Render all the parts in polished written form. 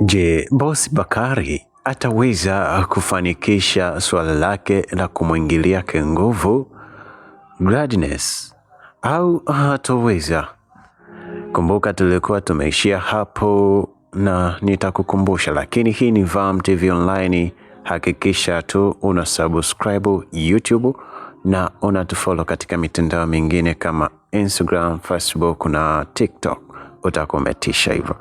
Je, Bosi Bakari ataweza kufanikisha swala lake la kumwingilia kinguvu Gladness au hataweza? Kumbuka tulikuwa tumeishia hapo na nitakukumbusha, lakini hii ni Vam TV Online. Hakikisha tu una subscribe YouTube na unatufollow katika mitandao mingine kama Instagram, Facebook na TikTok. Utakometisha hivyo.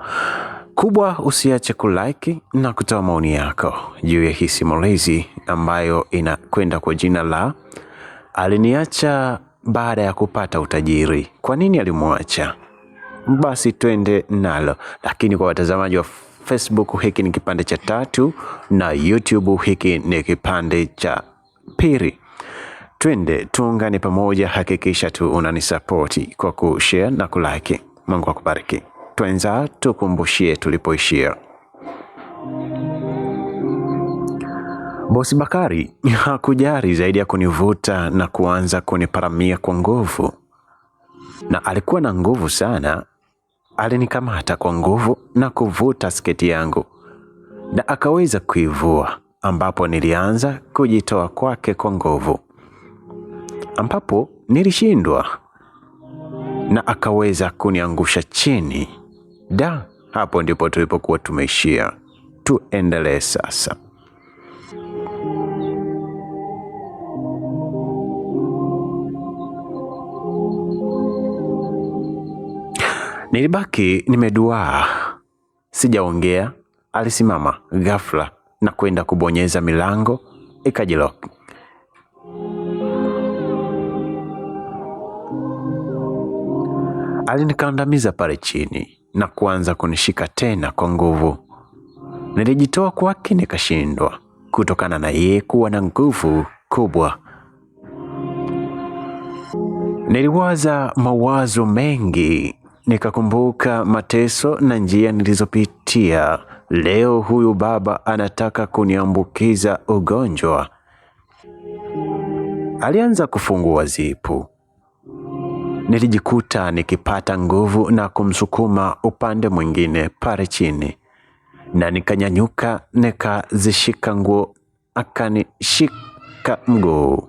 Kubwa, usiache kulike na kutoa maoni yako juu ya hii simulizi ambayo inakwenda kwa jina la Aliniacha Baada ya Kupata Utajiri. Kwa nini alimwacha? Basi twende nalo. Lakini kwa watazamaji wa Facebook, hiki ni kipande cha 3 na YouTube hiki ni kipande cha 2. Twende tuungane pamoja. Hakikisha tu unanisapoti kwa kushare na kulike. Mungu akubariki. Twenza tukumbushie tulipoishia. Bosi Bakari hakujari zaidi ya kunivuta na kuanza kuniparamia kwa nguvu, na alikuwa na nguvu sana. Alinikamata kwa nguvu na kuvuta sketi yangu na akaweza kuivua, ambapo nilianza kujitoa kwake kwa nguvu, ambapo nilishindwa na akaweza kuniangusha chini. Hapo ndipo tulipokuwa tumeishia. Tuendelee sasa. Nilibaki nimeduaa, sijaongea. Alisimama ghafla na kwenda kubonyeza milango, ikajilock. Alinikandamiza pale chini na kuanza kunishika tena kwa nguvu. Nilijitoa kwake nikashindwa, kutokana na yeye kuwa na nguvu kubwa. Niliwaza mawazo mengi, nikakumbuka mateso na njia nilizopitia. Leo huyu baba anataka kuniambukiza ugonjwa. Alianza kufungua zipu. Nilijikuta nikipata nguvu na kumsukuma upande mwingine pale chini, na nikanyanyuka nikazishika nguo, akanishika mguu.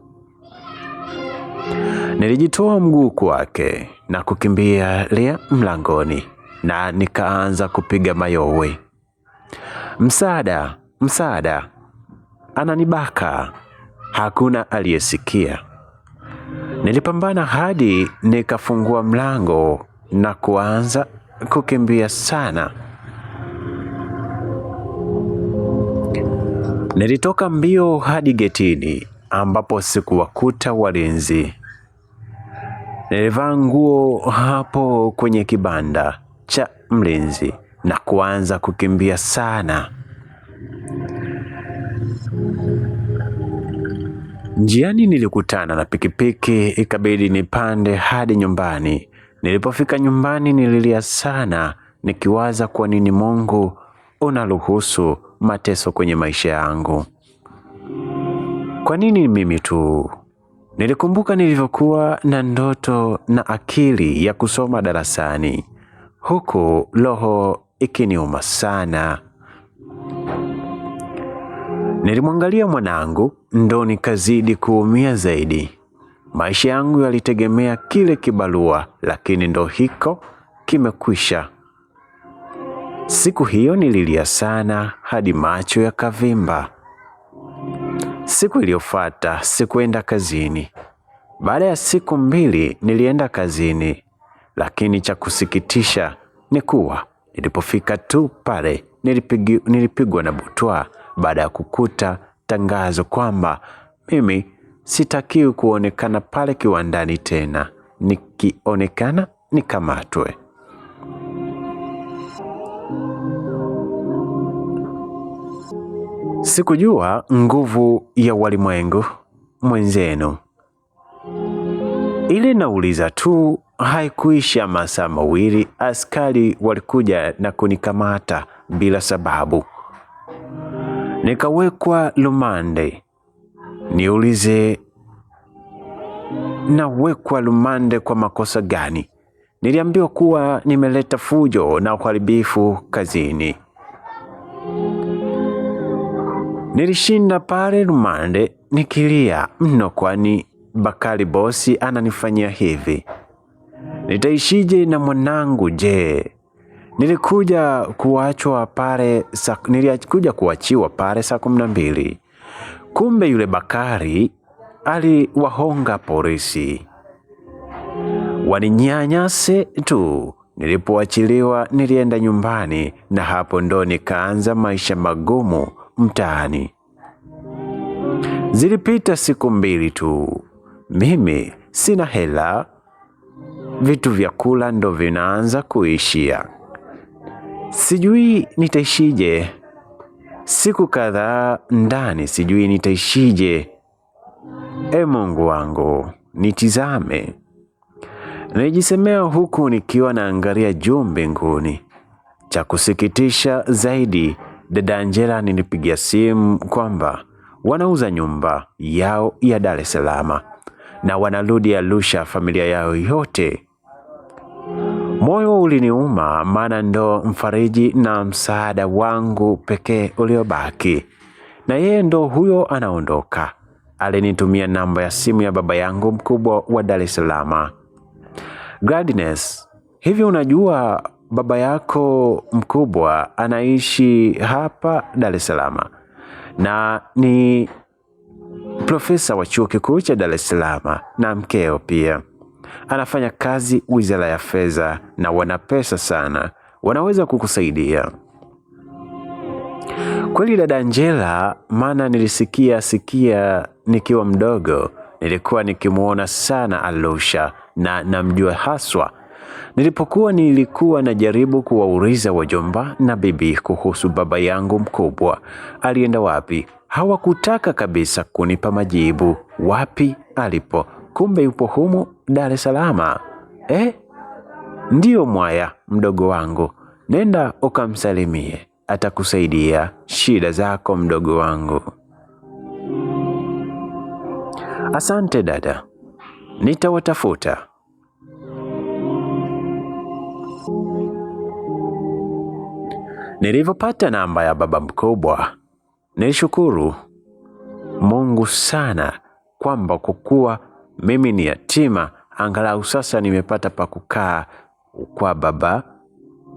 Nilijitoa mguu kwake na kukimbia lia mlangoni, na nikaanza kupiga mayowe. Msaada, msaada, ananibaka. Hakuna aliyesikia. Nilipambana hadi nikafungua mlango na kuanza kukimbia sana. Nilitoka mbio hadi getini, ambapo sikuwakuta walinzi. Nilivaa nguo hapo kwenye kibanda cha mlinzi na kuanza kukimbia sana. Njiani nilikutana na pikipiki, ikabidi nipande hadi nyumbani. Nilipofika nyumbani nililia sana, nikiwaza kwa nini Mungu unaruhusu mateso kwenye maisha yangu. Kwa nini mimi tu? Nilikumbuka nilivyokuwa na ndoto na akili ya kusoma darasani, huku roho ikiniuma sana. Nilimwangalia mwanangu, ndo nikazidi kuumia zaidi. Maisha yangu yalitegemea kile kibarua, lakini ndo hiko kimekwisha. Siku hiyo nililia sana hadi macho yakavimba. Siku iliyofuata sikuenda kazini. Baada ya siku 2 nilienda kazini, lakini cha kusikitisha ni kuwa nilipofika tu pale nilipigwa na butwaa baada ya kukuta tangazo kwamba mimi sitakiwi kuonekana pale kiwandani tena. Nikionekana nikamatwe. Sikujua nguvu ya walimwengu mwenzenu. Ile nauliza tu haikuisha masaa 2, askari walikuja na kunikamata bila sababu. Nikawekwa lumande. Niulize, nawekwa lumande kwa makosa gani? Niliambiwa kuwa nimeleta fujo na uharibifu kazini. Nilishinda pale rumande nikilia mno, kwani Bakari bosi ananifanyia hivi. Nitaishije na mwanangu je? Nilikuja kuachiwa pale saa 12. Kumbe yule Bakari aliwahonga polisi waninyanyase tu. Nilipoachiliwa nilienda nyumbani, na hapo ndo nikaanza maisha magumu mtaani. Zilipita siku 2 tu, mimi sina hela, vitu vya kula ndo vinaanza kuishia. Sijui nitaishije. Siku kadhaa ndani, sijui nitaishije. Mungu wangu, nitizame. Nijisemea huku nikiwa naangalia juu mbinguni. Cha kusikitisha zaidi, dada Angela nilipigia simu kwamba wanauza nyumba yao ya Dar es Salaam na wanarudi Arusha familia yao yote. Moyo uliniuma, maana ndo mfariji na msaada wangu pekee uliobaki, na yeye ndo huyo anaondoka. Alinitumia namba ya simu ya baba yangu mkubwa wa Dar es Salaam. Gladness, hivi unajua baba yako mkubwa anaishi hapa Dar es Salaam na ni profesa wa chuo kikuu cha Dar es Salaam, na mkeo pia anafanya kazi Wizara ya Fedha na wana pesa sana, wanaweza kukusaidia. Kweli dada Angela, maana nilisikia nikiwa mdogo, nilikuwa nikimuona sana Arusha na namjua haswa. Nilikuwa najaribu kuwauliza wajomba na bibi kuhusu baba yangu mkubwa alienda wapi. Hawakutaka kabisa kunipa majibu wapi alipo. Kumbe yupo humu Dar es Salaam. Ndiyo mwaya mdogo wangu, nenda ukamsalimie, atakusaidia shida zako mdogo wangu. Asante dada, nitawatafuta. Nilivyopata namba ya baba mkubwa, nilishukuru Mungu sana kwamba kukuwa mimi ni yatima, angalau sasa nimepata pa kukaa kwa baba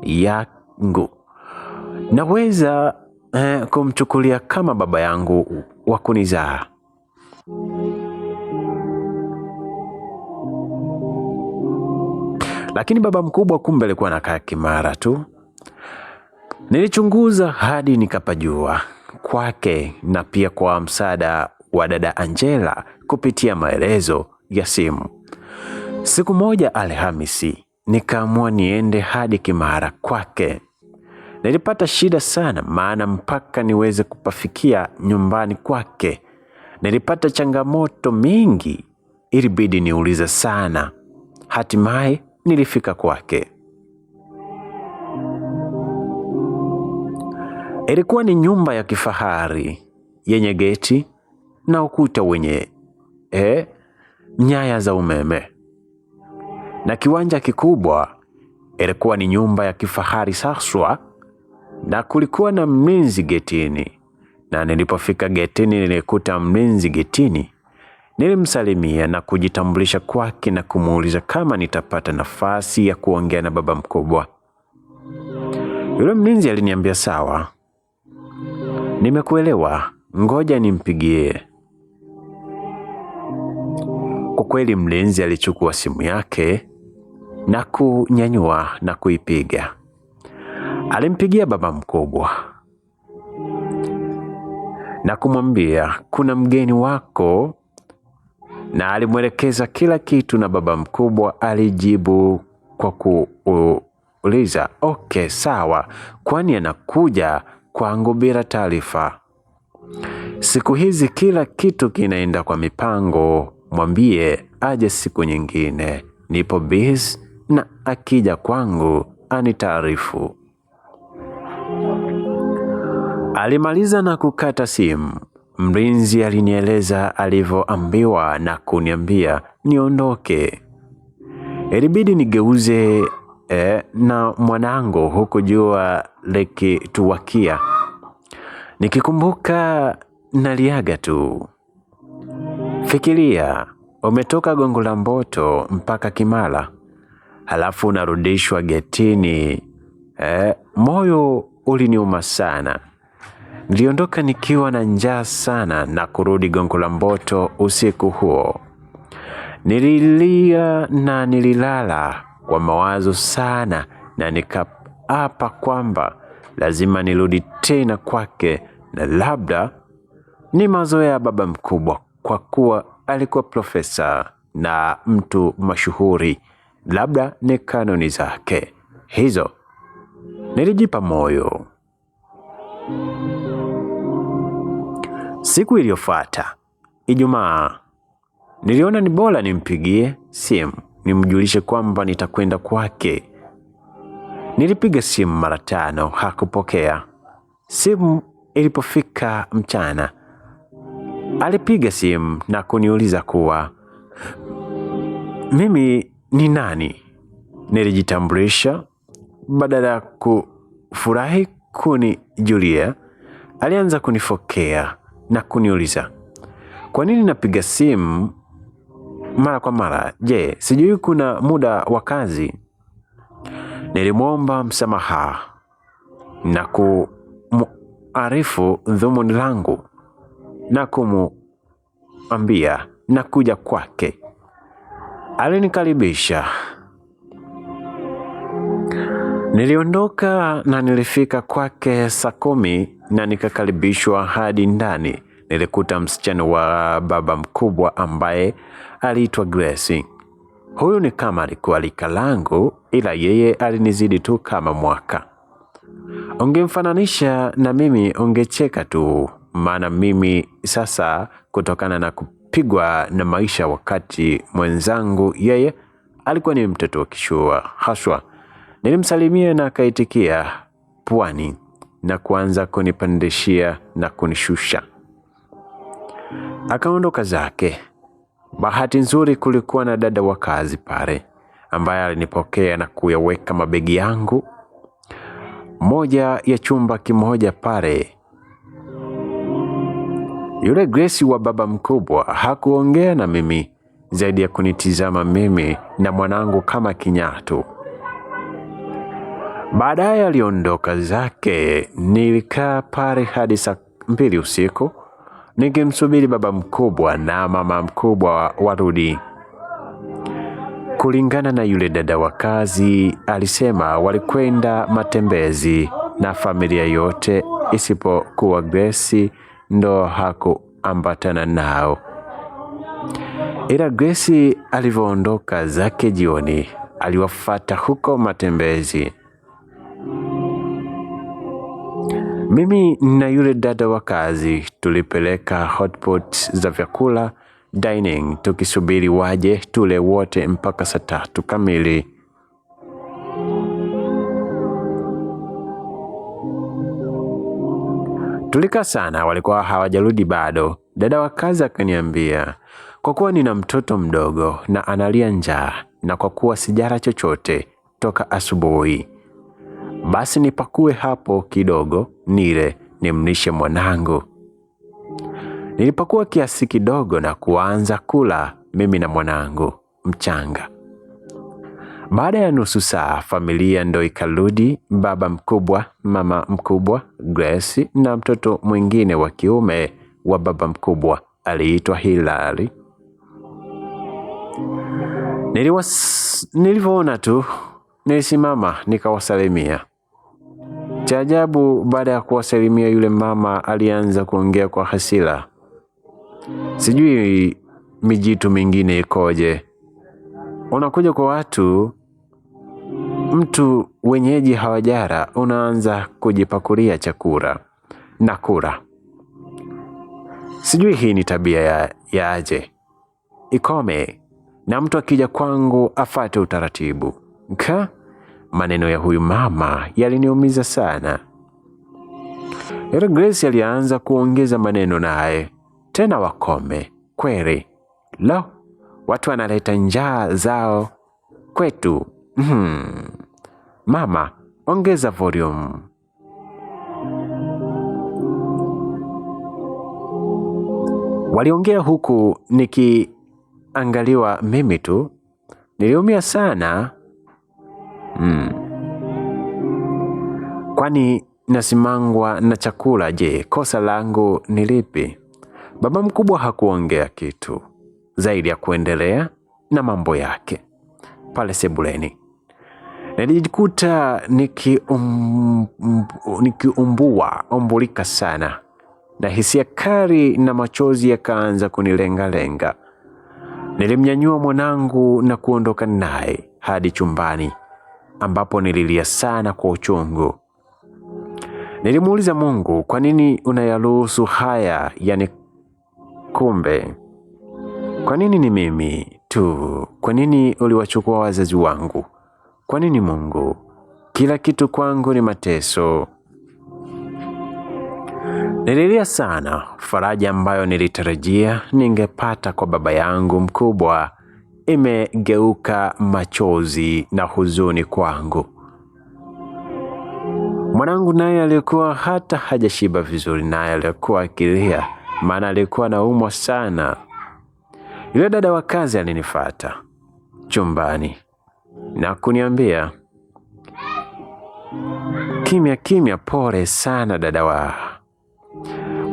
yangu. Naweza kumchukulia kama baba yangu wa kunizaa. Lakini baba mkubwa kumbe alikuwa anakaa Kimara tu. Nilichunguza hadi nikapajua kwake, na pia kwa msaada wa dada Angela kupitia maelezo ya simu. Siku moja Alhamisi, nikaamua niende hadi Kimara kwake. Nilipata shida sana, maana mpaka niweze kupafikia nyumbani kwake nilipata changamoto mingi, ilibidi niulize sana. Hatimaye nilifika kwake. Ilikuwa ni nyumba ya kifahari yenye geti na ukuta wenye nyaya za umeme na kiwanja kikubwa. Ilikuwa ni nyumba ya kifahari saswa, na kulikuwa na mlinzi getini. Na nilipofika getini nilikuta mlinzi getini. Nilimsalimia na kujitambulisha kwake na kumuuliza kama nitapata nafasi ya kuongea na baba mkubwa. Yule mlinzi aliniambia sawa, nimekuelewa, ngoja nimpigie. Kwa kweli mlinzi alichukua simu yake na kunyanyua na kuipiga. Alimpigia baba mkubwa na kumwambia kuna mgeni wako, na alimwelekeza kila kitu, na baba mkubwa alijibu kwa kuuliza okay sawa, kwani anakuja kwangu bila taarifa. Siku hizi kila kitu kinaenda kwa mipango, mwambie aje siku nyingine, nipo busy na akija kwangu anitaarifu. Alimaliza na kukata simu. Mlinzi alinieleza alivyoambiwa na kuniambia niondoke. Ilibidi nigeuze na mwanangu huku jua likituwakia. Nikikumbuka naliaga tu. Fikiria, umetoka Gongo la Mboto mpaka Kimara, halafu unarudishwa getini. Moyo uliniuma sana. Niliondoka nikiwa na njaa sana na kurudi Gongo la Mboto usiku huo. Nililia na nililala kwa mawazo sana, na nikaapa kwamba lazima nirudi tena kwake, na labda ni mazoea ya baba mkubwa kwa kuwa alikuwa profesa na mtu mashuhuri, labda ni kanuni zake hizo. Nilijipa moyo. Siku iliyofuata, Ijumaa, niliona ni bora nimpigie simu nimjulishe kwamba nitakwenda kwake. Nilipiga simu mara 5, hakupokea. Simu ilipofika mchana, alipiga simu na kuniuliza kuwa mimi ni nani. Nilijitambulisha. Badala ya kufurahi kunijulia, alianza kunifokea na kuniuliza kwa nini napiga simu mara kwa mara. Je, sijui kuna muda wa kazi? Nilimwomba msamaha na kumuarifu dhumuni langu na kumuambia nakuja kwake. Alinikaribisha. Niliondoka na nilifika kwake saa 10 na nikakaribishwa hadi ndani. Nilikuta msichana wa baba mkubwa ambaye aliitwa Grace. Huyu ni kama alikuwa rika langu, ila yeye alinizidi tu kama mwaka. Ungemfananisha na mimi ungecheka tu, maana mimi sasa, kutokana na kupigwa na maisha, wakati mwenzangu yeye alikuwa ni mtoto wa kishua haswa. Nilimsalimia na akaitikia pwani na kuanza kunipandishia na kunishusha. Akaondoka zake. Bahati nzuri kulikuwa na dada wa kazi pale ambaye alinipokea na kuyaweka mabegi yangu moja ya chumba kimoja pale. Yule Grace wa baba mkubwa hakuongea na mimi zaidi ya kunitizama mimi na mwanangu kama kinyatu. Baadaye aliondoka zake. Nilikaa pale hadi saa 2 usiku nikimsubiri baba mkubwa na mama mkubwa warudi. Kulingana na yule dada wa kazi, alisema walikwenda matembezi na familia yote isipokuwa Grace ndo hakuambatana nao. Ila Grace alivyoondoka zake jioni, aliwafuata huko matembezi. Mimi na yule dada wa kazi tulipeleka hotpot za vyakula dining, tukisubiri waje tule wote mpaka saa 3 kamili. Tulika sana, walikuwa hawajarudi bado. Dada wa kazi akaniambia, kwa kuwa nina mtoto mdogo na analia njaa, na kwa kuwa sijala chochote toka asubuhi, basi nipakue hapo kidogo nile nimlishe mwanangu. Nilipakua kiasi kidogo na kuanza kula mimi na mwanangu mchanga. Baada ya nusu saa, familia ndo ikarudi. Baba mkubwa, mama mkubwa, Grace na mtoto mwingine wa kiume wa baba mkubwa aliitwa Hilary. Nilivyoona tu nilisimama nikawasalimia. Cha ajabu, baada ya kuwasalimia yule mama alianza kuongea kwa hasira. Sijui mijitu mingine ikoje. Unakuja kwa watu, mtu wenyeji hawajara, unaanza kujipakulia chakula na kula. Sijui hii ni tabia ya aje. Ikome, na mtu akija kwangu afate utaratibu. Maneno ya huyu mama yaliniumiza sana. Yule Grace alianza kuongeza maneno naye. Tena wakome kweli. Watu wanaleta njaa zao kwetu. Mama, ongeza volume. Waliongea huku nikiangaliwa mimi tu. Niliumia sana. Kwani nasimangwa na chakula? Je, kosa langu ni lipi? Baba mkubwa hakuongea kitu zaidi ya kuendelea na mambo yake. Pale sebuleni nilijikuta nikiumbulika sana, na hisia kali na machozi yakaanza kunilenga-lenga. Nilimnyanyua mwanangu na kuondoka naye hadi chumbani, ambapo nililia sana kwa uchungu. Nilimuuliza Mungu, kwa nini unayaruhusu haya kumbe? Kwa nini ni mimi tu? Kwa nini uliwachukua wazazi wangu? Kwa nini Mungu? Kila kitu kwangu ni mateso. Nililia sana. Faraja ambayo nilitarajia ningepata kwa baba yangu mkubwa imegeuka machozi na huzuni kwangu. Mwanangu naye alikuwa hata hajashiba vizuri, naye alikuwa akilia, maana alikuwa anaumwa sana. Yule dada wa kazi alinifuata chumbani na kuniambia, kimya, pole sana dada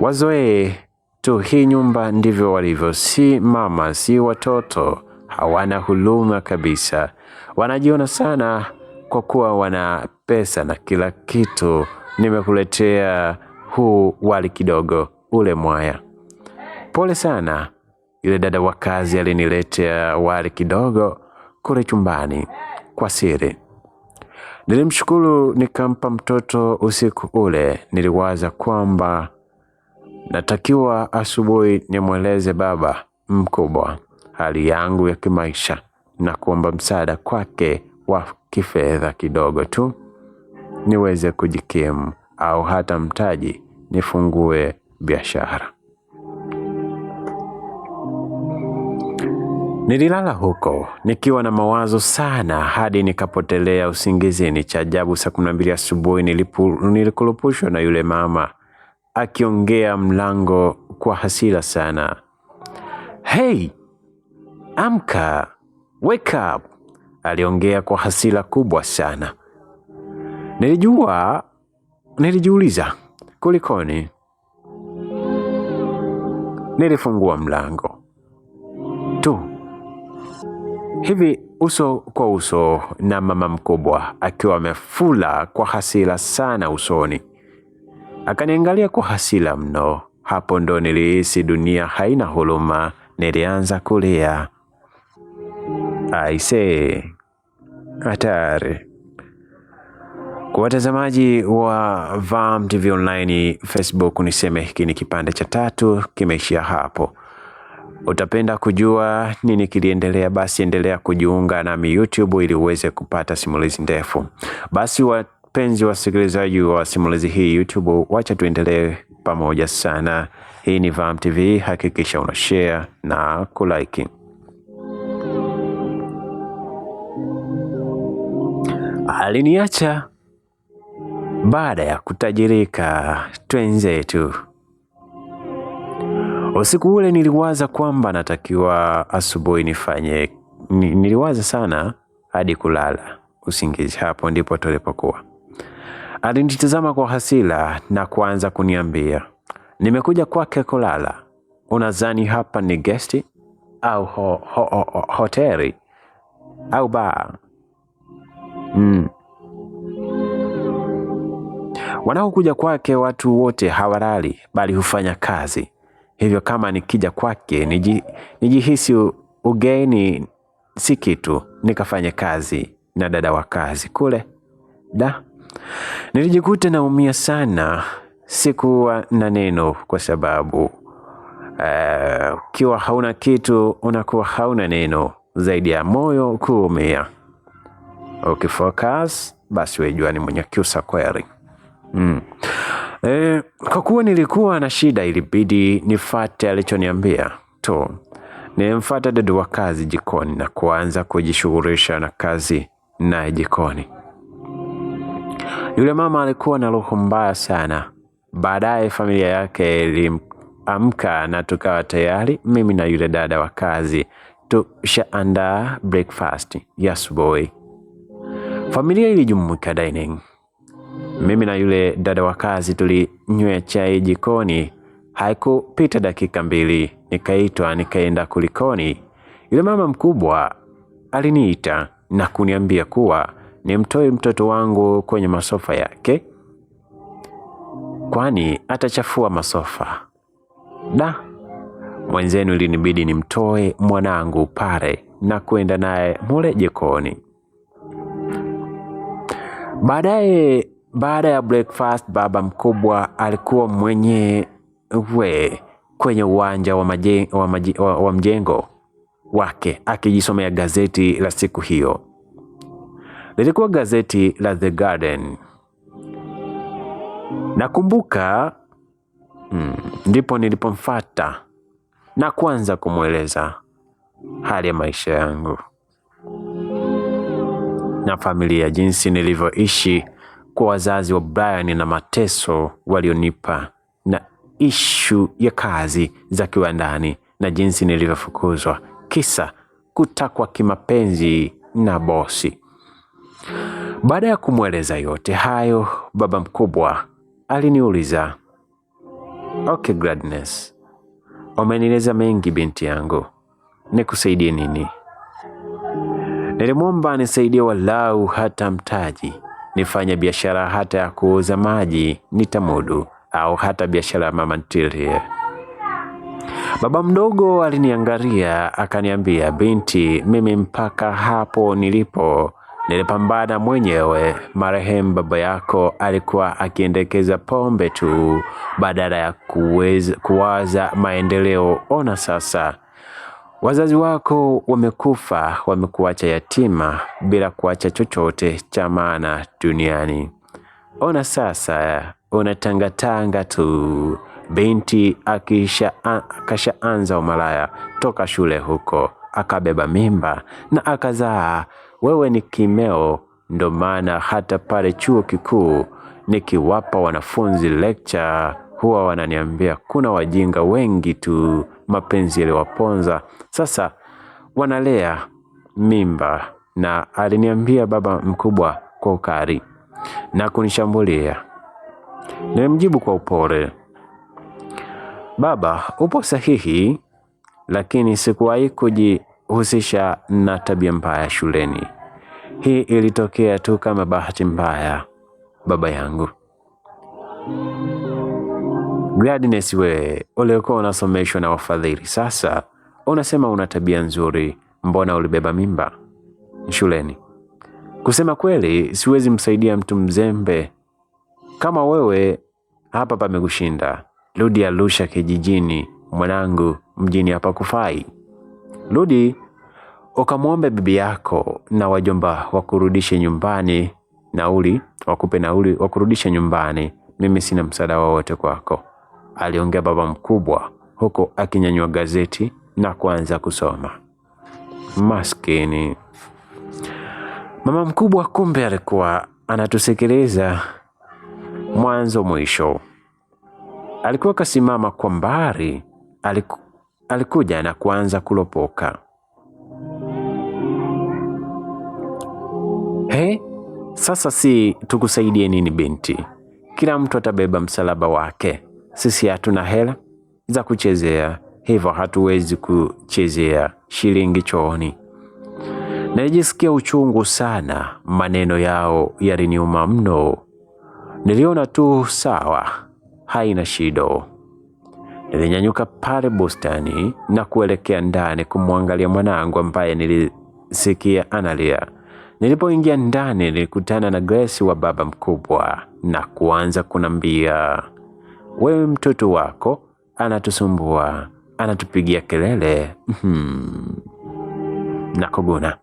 wazoee tu, hii nyumba ndivyo walivyo, si mama, si watoto, hawana huruma kabisa. Wanajiona sana kwa kuwa wana pesa na kila kitu. Nimekuletea huu wali kidogo, ule mwaya. Pole sana. Yule dada wa kazi aliniletea wali kidogo kule chumbani kwa siri. Nilimshukuru, nikampa mtoto. Usiku ule niliwaza kwamba natakiwa asubuhi nimweleze baba mkubwa hali yangu ya kimaisha na kuomba msaada kwake wa kifedha kidogo tu, niweze kujikimu au hata mtaji nifungue biashara. Nililala huko nikiwa na mawazo sana hadi nikapotelea usingizini. Cha ajabu, saa 12 asubuhi nilikurupushwa na yule mama akiongea mlango kwa hasira sana. Hey, amka, wake up, aliongea kwa hasira kubwa sana. Nilijiuliza kulikoni. Nilifungua mlango tu hivi uso kwa uso na mama mkubwa akiwa amefula kwa hasira sana usoni. Akaniangalia kwa hasira mno. Hapo ndo nilihisi dunia haina huruma. Nilianza kulia. Aisee, hatari. Kwa watazamaji wa Vam TV Online Facebook, niseme hiki ni kipande cha 3, kimeishia hapo. Utapenda kujua nini kiliendelea, basi endelea kujiunga nami YouTube ili uweze kupata simulizi ndefu. Basi wapenzi wasikilizaji wa simulizi hii YouTube, wacha tuendelee pamoja sana. Hii ni Vam TV, hakikisha una share na kulike. Aliniacha baada ya kutajirika, twenzetu. Usiku ule niliwaza kwamba natakiwa asubuhi nifanye. Niliwaza sana hadi kulala usingizi. Hapo ndipo tulipokuwa. Alinitazama kwa hasira na kuanza kuniambia, nimekuja kwake kulala. Unadhani hapa ni guest au hoteli au bar? Wanaokuja kwake watu wote hawalali bali hufanya kazi. Hivyo kama nikija kwake nijihisi ugeni si kitu, nikafanya kazi na dada wa kazi kule. Nilijikuta naumia sana. Sikuwa na neno kwa sababu ukiwa hauna kitu unakuwa hauna neno zaidi ya moyo kuumia. Ukifocus basi wejua ni mwenye kiusa kweli. Kwa kuwa nilikuwa na shida, ilibidi nifate alichoniambia tu. Nilimfuata dada wa kazi jikoni na kuanza kujishughulisha na kazi naye jikoni. Yule mama alikuwa na roho mbaya sana. Baadaye familia yake iliamka na tukawa tayari mimi na yule dada wa kazi tushaandaa breakfast ya asubuhi. Familia ilijumuika dining. Mimi na yule dada wa kazi tulinywa chai jikoni. Haikupita dakika 2 nikaitwa, nikaenda kulikoni. Yule mama mkubwa aliniita na kuniambia kuwa nimtoe mtoto wangu kwenye masofa yake, kwani atachafua masofa. Mwenzenu ilinibidi nimtoe mwanangu pale na kwenda naye mule jikoni. Baada ya breakfast, baba mkubwa alikuwa kwenye uwanja wa mjengo wake akijisomea gazeti la siku hiyo. Lilikuwa gazeti la The Guardian. Nakumbuka ndipo nilipomfuata na kuanza kumweleza hali ya maisha yangu na familia, jinsi nilivyoishi kwa wazazi wa Brian na mateso walionipa, na ishu ya kazi za kiwandani na jinsi nilivyofukuzwa kisa kutakwa kimapenzi na bosi. Baada ya kumweleza yote hayo, baba mkubwa aliniuliza, "Okay Gladness, umenieleza mengi binti yangu, nikusaidie nini?" Nilimwomba nisaidie walau hata mtaji, nifanye biashara hata ya kuuza maji nitamudu, au hata biashara ya mama ntilie. Baba mdogo aliniangalia akaniambia, "Binti, mimi mpaka hapo nilipambana mwenyewe. Marehemu baba yako alikuwa akiendekeza pombe tu badala ya kuwaza maendeleo. Ona sasa, wazazi wako wamekufa, wamekuacha yatima bila kuacha chochote cha maana duniani. Ona sasa, unatangatanga tu." Binti akashaanza umalaya toka shule huko, akabeba mimba na akazaa. Wewe ni kimeo, ndo maana hata pale chuo kikuu nikiwapa wanafunzi lecture huwa wananiambia kuna wajinga wengi tu, mapenzi yaliwaponza, sasa wanalea mimba. Na aliniambia baba mkubwa kwa ukali na kunishambulia. Nilimjibu kwa upole, "Baba, upo sahihi, lakini sikuwahi kujihusisha na tabia mbaya shuleni. Hii ilitokea tu kama bahati mbaya, baba yangu." Gladness, we ulikuwa unasomeshwa na wafadhili, sasa unasema una tabia nzuri, mbona ulibeba mimba shuleni? Kusema kweli, siwezi msaidia mtu mzembe kama wewe. Hapa pamekushinda. Rudi Arusha kijijini mwanangu, mjini hapa kufai. Rudi ukamwombe bibi yako na wajomba wakurudishe nyumbani, wakupe nauli wakurudishe nyumbani. Mimi sina msaada wowote kwako, aliongea baba mkubwa huko akinyanyua gazeti na kuanza kusoma. Maskini mama mkubwa, kumbe alikuwa anatusikiliza mwanzo mwisho. Alikuwa kasimama kwa mbali, alikuja na kuanza kulopoka. Sasa si tukusaidie nini binti? Kila mtu atabeba msalaba wake. Sisi hatuna hela za kuchezea, hivyo hatuwezi kuchezea shilingi chooni. Nilijisikia uchungu sana, maneno yao yaliniuma mno. Niliona tu sawa, haina shida. Nilinyanyuka pale bustani na kuelekea ndani kumwangalia mwanangu ambaye nilisikia analia. Nilipoingia ndani nilikutana na Grace wa baba mkubwa na kuanza kunambia, "Wewe mtoto wako anatusumbua, anatupigia kelele." Na kuguna,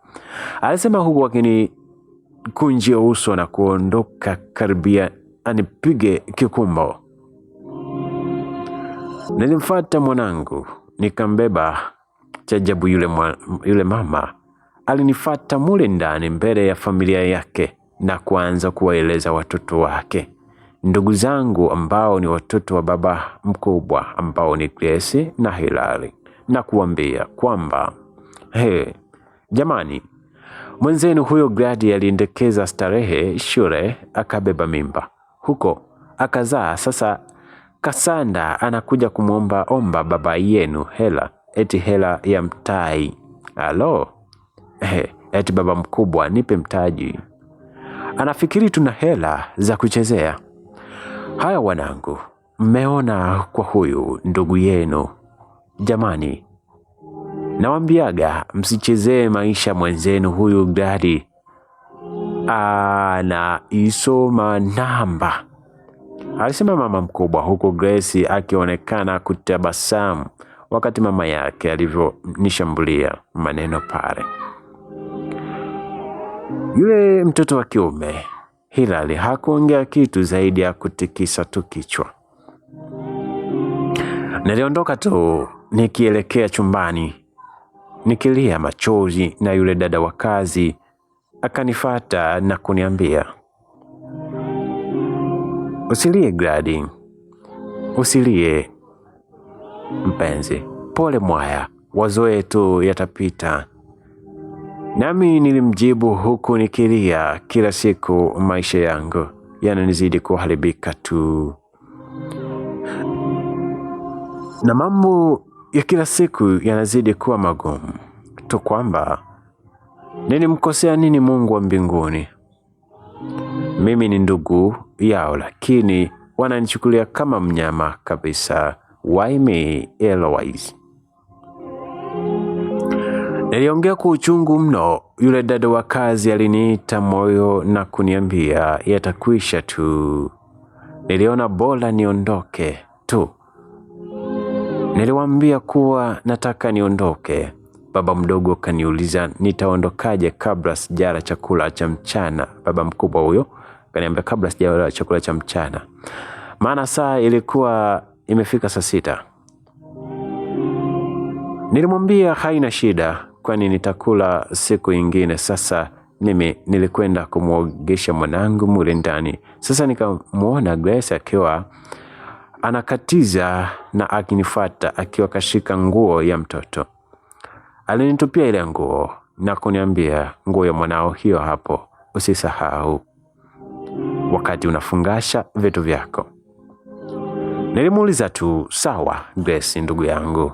alisema huku akinikunjia uso na kuondoka karibia anipige kikumbo. Nilimfuata mwanangu, nikambeba Cha ajabu, yule mama alinifuata mule ndani mbele ya familia yake na kuanza kuwaeleza watoto wake, ndugu zangu ambao ni watoto wa baba mkubwa ambao ni Grace na Hilary, na kuambia kwamba jamani, mwenzenu huyo Glady aliendekeza starehe shule, akabeba mimba huko akazaa. Sasa Kasanda anakuja omba baba yenu hela, eti hela ya mtai. Alo, eti baba mkubwa nipe mtaji. Anafikiri tuna hela za kuchezea. Haya wanangu, mmeona kwa huyu ndugu yenu. Jamani, nawambiaga msichezee maisha mwenzenu huyu Glady. Ana isoma namba, alisema mama mkubwa, huku Grace akionekana kutabasamu wakati mama yake alivyonishambulia maneno pale. Yule mtoto wa kiume Hilary hakuongea kitu zaidi ya kutikisa tu kichwa. Niliondoka tu nikielekea chumbani nikilia machozi, na yule dada wa kazi akanifuata na kuniambia, usilie Glady, usilie mpenzi, pole mwaya, wazoe tu yatapita. Nami nilimjibu huku nikilia, kila siku maisha yangu yananizidi kuharibika tu, na mambo ya kila siku yanazidi kuwa magumu tu, kwamba nilimkosea nini Mungu wa mbinguni? Mimi ni ndugu yao, lakini wananichukulia kama mnyama kabisa. Why me, Eloise? Niliongea kwa uchungu mno. Yule dada wa kazi aliniita moyo na kuniambia yatakwisha tu. Niliona bora niondoke tu. Niliwaambia kuwa nataka niondoke. Baba mdogo kaniuliza nitaondokaje kabla sijala chakula cha mchana. Baba mkubwa huyo kaniambia kabla sijala chakula cha mchana, maana saa ilikuwa imefika saa 6. Nilimwambia haina shida, kwani nitakula siku nyingine. Sasa mimi nilikwenda kumwogesha mwanangu mule ndani. Sasa nikamuona Grace akiwa anakatiza na akinifuata akiwa kashika nguo ya mtoto. Alinitupia ile nguo na kuniambia, nguo ya mwanao hiyo hapo, usisahau wakati unafungasha vitu vyako. Nilimuuliza tu, sawa Grace ndugu yangu.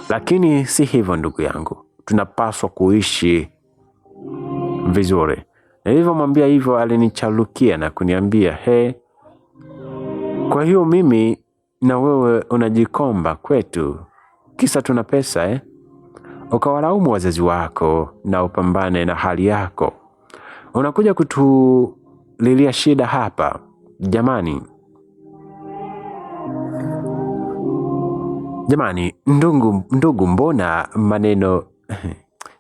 Lakini si hivyo ndugu yangu, tunapaswa kuishi vizuri. Nilivyomwambia hivyo alinichalukia na kuniambia, kwa hiyo mimi na wewe unajikomba kwetu kisa tuna pesa ukawalaumu wazazi wako na upambane na hali yako. Unakuja kutulilia shida hapa. Jamani, ndugu mbona maneno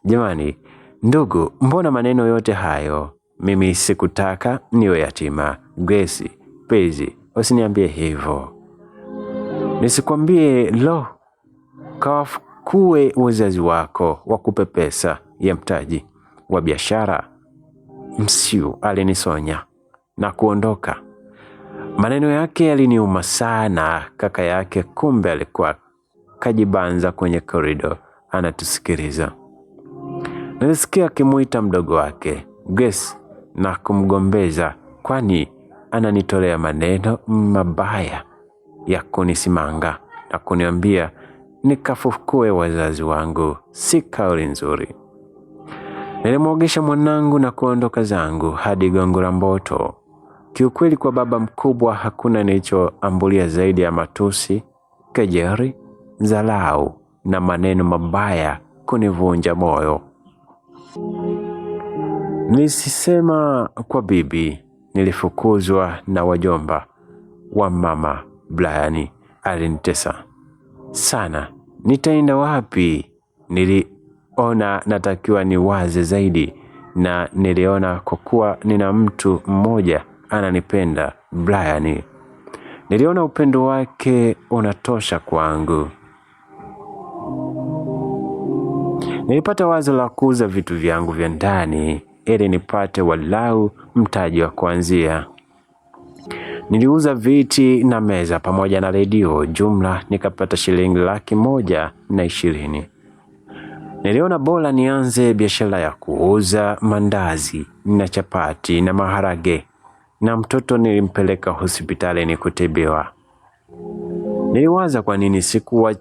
jamani, ndugu mbona maneno yote hayo? Mimi sikutaka niwe yatima. Grace, please, usiniambie hivyo. Nisikwambie kawafukue wazazi wako wakupe pesa ya mtaji wa biashara. Msiu alinisonya na kuondoka. Maneno yake yaliniuma sana. Kaka yake kumbe alikuwa kajibanza kwenye korido anatusikiliza. Nilisikia akimuita mdogo wake Grace na kumgombeza, kwani ananitolea maneno mabaya ya kunisimanga na kuniambia nikafukue wazazi wangu. Si kauli nzuri. Nilimwogesha mwanangu na kuondoka zangu hadi Gongo la Mboto. Kiukweli kwa baba mkubwa hakuna nilichoambulia zaidi ya matusi, kejeli, dharau na maneno mabaya kunivunja moyo. Nilisema kwa bibi, nilifukuzwa na wajomba wa mama Brian. Alinitesa sana. Nitaenda wapi? Niliona natakiwa niwaze zaidi, na niliona kwa kuwa nina mtu mmoja ananipenda, Brian. Niliona upendo wake unatosha kwangu. Nilipata wazo la kuuza vitu vyangu vya ndani ili nipate walau mtaji wa kuanzia. Niliuza viti na meza pamoja na redio, jumla nikapata shilingi 120,000. Niliona bora nianze biashara ya kuuza mandazi na chapati na maharage, na mtoto nilimpeleka hospitalini kutibiwa. Niliwaza kwa nini sikuwahi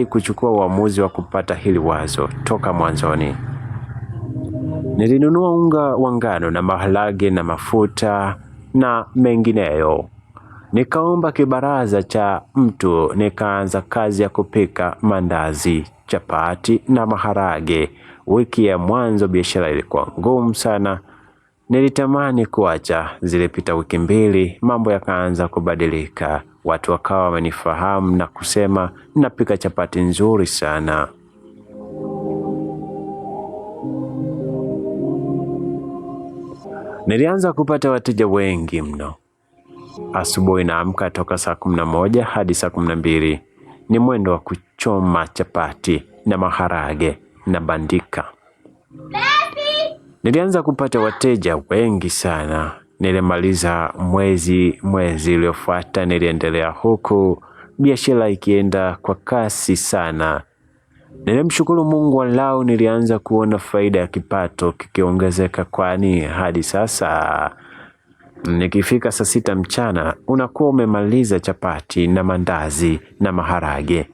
kuchukua uamuzi wa kupata hili wazo toka mwanzoni. Nilinunua unga wa ngano na maharage na mafuta na mengineyo. Nikaomba kibaraza cha mtu, nikaanza kazi ya kupika mandazi, chapati na maharage. Wiki ya mwanzo biashara ilikuwa ngumu sana. Nilitamani kuacha. Zilipita wiki 2, mambo yakaanza kubadilika. Watu wakawa wamenifahamu na kusema napika chapati nzuri sana. Nilianza kupata wateja wengi mno. Asubuhi naamka toka saa 11 hadi saa 12. Ni mwendo wa kuchoma chapati na maharage na bandika. Nilianza kupata wateja wengi sana. Nilimaliza mwezi uliofuata. Niliendelea huku biashara ikienda kwa kasi sana. Nilimshukuru Mungu, walau nilianza kuona faida ya kipato kikiongezeka, kwani hadi sasa nikifika saa 6 mchana unakuwa umemaliza chapati na mandazi na maharage.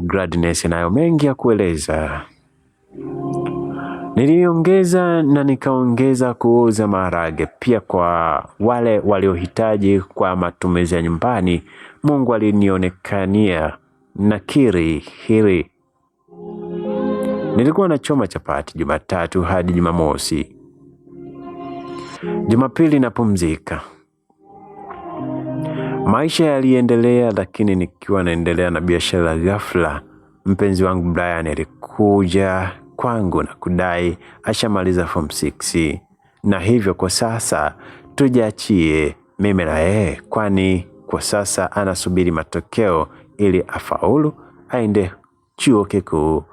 Gladness nayo mengi ya kueleza. Niliongeza na nikaongeza kuuza maharage pia kwa wale waliohitaji kwa matumizi ya nyumbani. Mungu alinionekania nakiri hili. Nilikuwa nachoma chapati Jumatatu hadi Jumamosi. Jumapili napumzika. Maisha yaliendelea, lakini nikiwa naendelea na biashara, ghafla mpenzi wangu Brian alikuja kwangu na kudai ashamaliza form 6, na hivyo kwa sasa tujiachie mimi na yeye, kwani kwa sasa anasubiri matokeo ili afaulu aende chuo kikuu.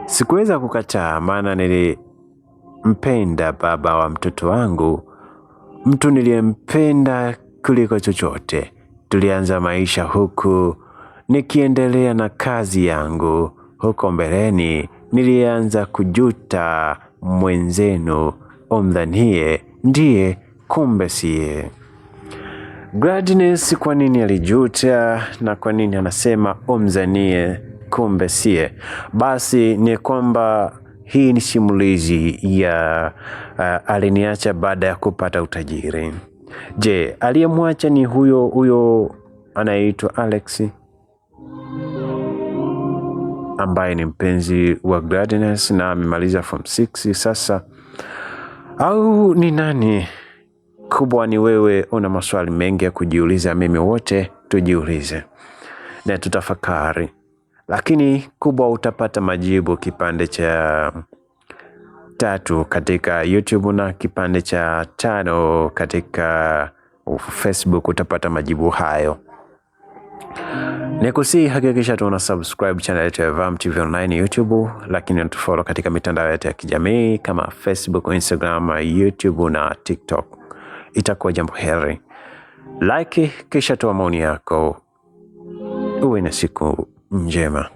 Sikuweza kukataa, maana nilimpenda baba wa mtoto wangu, mtu niliyempenda kuliko chochote. Tulianza maisha huku nikiendelea na kazi yangu. Huko mbeleni nilianza kujuta, mwenzenu omdhanie ndiye, kumbe siye. Gladness kwa nini alijuta na kwa nini anasema omdhanie kumbe siye? Basi ni kwamba hii ni simulizi ya aliniacha baada ya kupata utajiri. Je, aliyemwacha ni huyo anaitwa Alex ambaye ni mpenzi wa Gladness na amemaliza form 6 sasa, au ni nani? Kubwa ni wewe una maswali mengi ya kujiuliza, mimi wote tujiulize na tutafakari, lakini kubwa utapata majibu kipande cha 3 katika YouTube na kipande cha 5 katika Facebook. Utapata majibu hayo. Nikusihi hakikisha tu una subscribe channel yetu ya Vam TV Online YouTube, lakini unatufollow katika mitandao yetu ya kijamii kama Facebook, Instagram, YouTube na TikTok. Itakuwa jambo heri. Like kisha toa maoni yako. Uwe na siku njema.